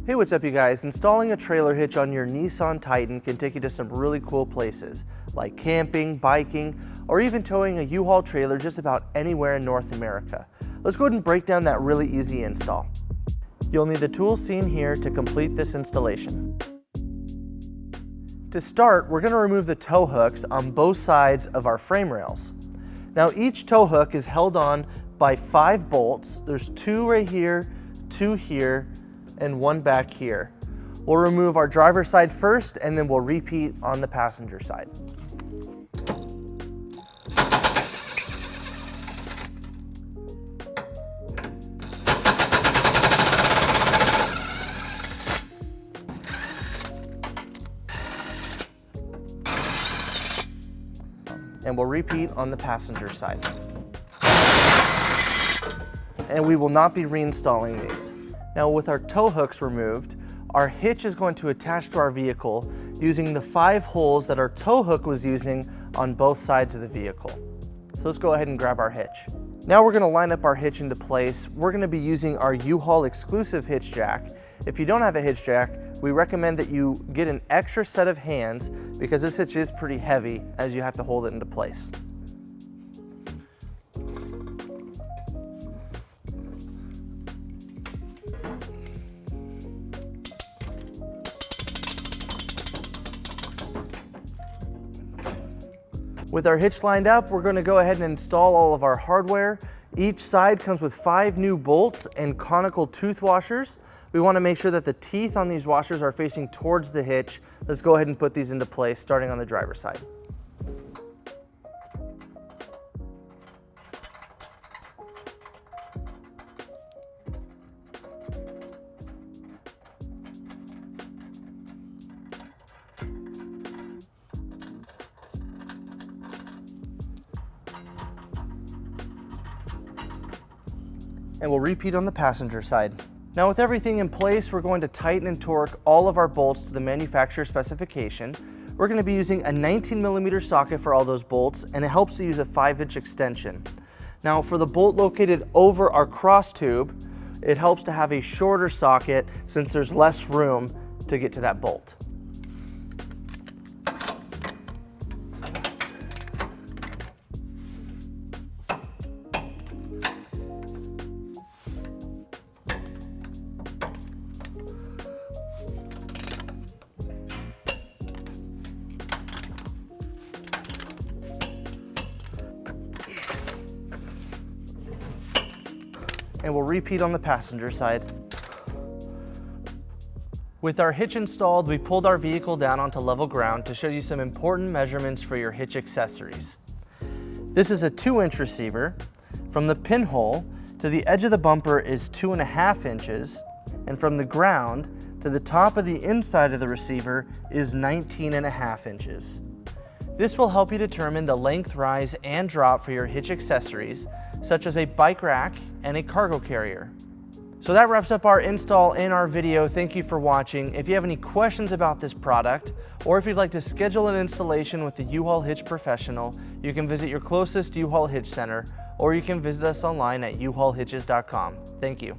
Hey, what's up you guys? Installing a trailer hitch on your Nissan Titan can take you to some really cool places, like camping, biking, or even towing a U-Haul trailer just about anywhere in North America. Let's go ahead and break down that really easy install. You'll need the tools seen here to complete this installation. To start, we're going to remove the tow hooks on both sides of our frame rails. Now each tow hook is held on by 5 bolts. There's 2 right here, 2 here, and 1 back here. We'll remove our driver's side first, and then we'll repeat on the passenger side. And we'll repeat on the passenger side. And we will not be reinstalling these. Now with our tow hooks removed, our hitch is going to attach to our vehicle using the 5 holes that our tow hook was using on both sides of the vehicle. So let's go ahead and grab our hitch. Now we're going to line up our hitch into place. We're going to be using our U-Haul exclusive hitch jack. If you don't have a hitch jack, we recommend that you get an extra set of hands because this hitch is pretty heavy as you have to hold it into place. With our hitch lined up, we're going to go ahead and install all of our hardware. Each side comes with 5 new bolts and conical tooth washers. We want to make sure that the teeth on these washers are facing towards the hitch. Let's go ahead and put these into place, starting on the driver's side. And we'll repeat on the passenger side. Now with everything in place, we're going to tighten and torque all of our bolts to the manufacturer specification. We're going to be using a 19mm socket for all those bolts, and it helps to use a 5-inch extension. Now for the bolt located over our cross tube, it helps to have a shorter socket since there's less room to get to that bolt. And we'll repeat on the passenger side. With our hitch installed, we pulled our vehicle down onto level ground to show you some important measurements for your hitch accessories. This is a 2-inch receiver. From the pinhole to the edge of the bumper is 2.5 inches, and from the ground to the top of the inside of the receiver is 19.5 inches. This will help you determine the length, rise, and drop for your hitch accessories, such as a bike rack and a cargo carrier. So that wraps up our install in our video. Thank you for watching. If you have any questions about this product, or if you'd like to schedule an installation with the U-Haul Hitch Professional, you can visit your closest U-Haul Hitch Center, or you can visit us online at uhaulhitches.com. Thank you.